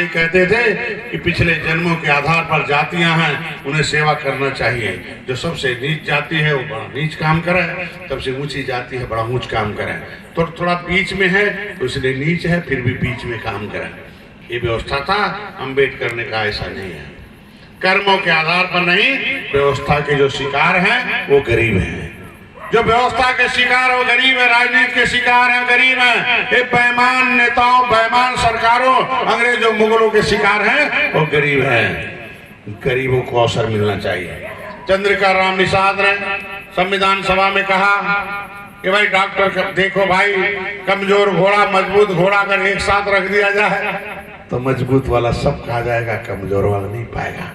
कहते थे कि पिछले जन्मों के आधार पर जातियां हैं, उन्हें सेवा करना चाहिए। जो सबसे नीच जाति है वो बड़ा नीच काम करे, सबसे ऊंची जाति है बड़ा ऊंच काम करे। तो थोड़ा बीच में है तो इसलिए नीच है, फिर भी बीच में काम करे। ये व्यवस्था था। अम्बेडकर ने कहा ऐसा नहीं है, कर्मों के आधार पर नहीं, व्यवस्था के जो शिकार हैं वो गरीब हैं। जो व्यवस्था के शिकार है वो गरीब है, राजनीति के शिकार है गरीब है। ये बेईमान नेताओं, बेईमान सरकारों, अंग्रेजों, मुगलों के शिकार हैं वो गरीब हैं। गरीबों को अवसर मिलना चाहिए। चंद्रिका राम निषाद ने संविधान सभा में कहा कि भाई डॉक्टर देखो भाई, कमजोर घोड़ा मजबूत घोड़ा अगर एक साथ रख दिया जाए तो मजबूत वाला सब खा जाएगा, कमजोर वाला नहीं पाएगा।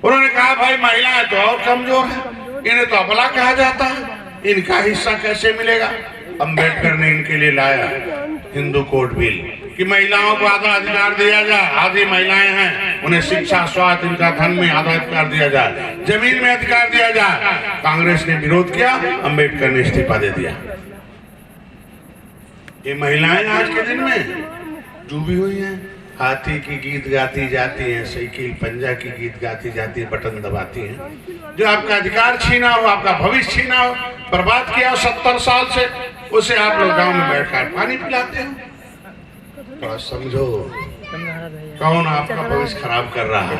उन्होंने कहा भाई महिलाएं तो और कमजोर है, इन्हें तो अबला कहा जाता है, इनका हिस्सा कैसे मिलेगा। अंबेडकर ने इनके लिए लाया हिंदू कोड बिल कि महिलाओं को आधा अधिकार दिया जाए। आधी महिलाएं हैं, उन्हें शिक्षा, स्वास्थ्य, इनका धन में आधा अधिकार दिया जाए, जमीन में अधिकार दिया जाए। कांग्रेस ने विरोध किया, अंबेडकर ने इस्तीफा दे दिया। ये महिलाएं आज के दिन में डूबी हुई हैं। हाथी की गीत गाती जाती हैं, साइकिल पंजा की गीत गाती जाती है, बटन दबाती हैं। जो आपका अधिकार छीना हो, आपका भविष्य छीना हो, बर्बाद किया हो 70 साल से, उसे आप लोग गांव में बैठकर पानी पिलाते हो। थोड़ा समझो कौन आपका भविष्य खराब कर रहा है।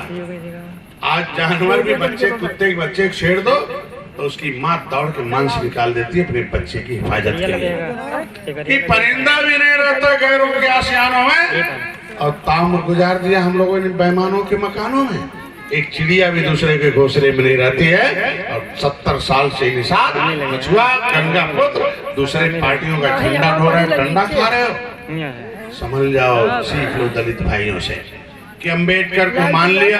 आज जानवर भी बच्चे, कुत्ते के बच्चे छेड़ दो तो उसकी माँ दौड़ के मांस निकाल देती है अपने बच्चे की हिफाजत के लिए। कि परिंदा भी नहीं रहता गैरों के आशियानों में, और ताम गुजार दिया हम लोगों ने बेईमानों के मकानों में। एक चिड़िया भी दूसरे के घोंसले में नहीं रहती है। और 70 साल से निषाद, मछुआ, गंगा पुत्र दूसरे पार्टियों का झंडा ढो रहे हो, डंडा खा रहे हो। समझ जाओ, सीख लो दलित भाइयों से कि अंबेडकर को मान लिया,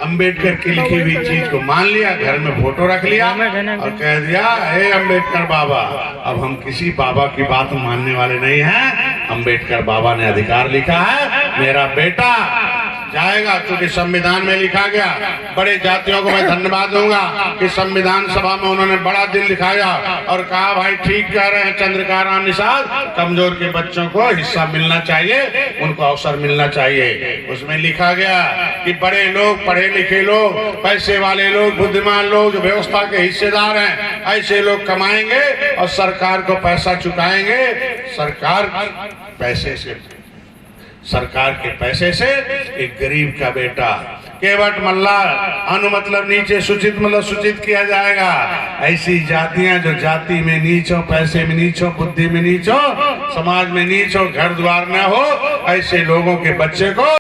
अंबेडकर की लिखी हुई चीज को मान लिया, घर में फोटो रख लिया और कह दिया हे अंबेडकर बाबा। अब हम किसी बाबा की बात मानने वाले नहीं हैं। अंबेडकर बाबा ने अधिकार लिखा है, मेरा बेटा जाएगा, क्योंकि संविधान में लिखा गया। बड़े जातियों को मैं धन्यवाद दूंगा कि संविधान सभा में उन्होंने बड़ा दिल दिखाया और कहा भाई ठीक कह रहे हैं चंद्रिका राम निषाद, कमजोर के बच्चों को हिस्सा मिलना चाहिए, उनको अवसर मिलना चाहिए। उसमें लिखा गया कि बड़े लोग, पढ़े लिखे लोग, पैसे वाले लोग, बुद्धिमान लोग, जो व्यवस्था के हिस्सेदार हैं, ऐसे लोग कमाएंगे और सरकार को पैसा चुकाएंगे। सरकार के पैसे से एक गरीब का बेटा केवट मल्ला अनु मतलब नीचे, सूचित मतलब सूचित किया जाएगा। ऐसी जातियां जो जाति में नीच हो, पैसे में नीच हो, बुद्धि में नीच हो, समाज में नीच हो, घर द्वार न हो, ऐसे लोगों के बच्चे को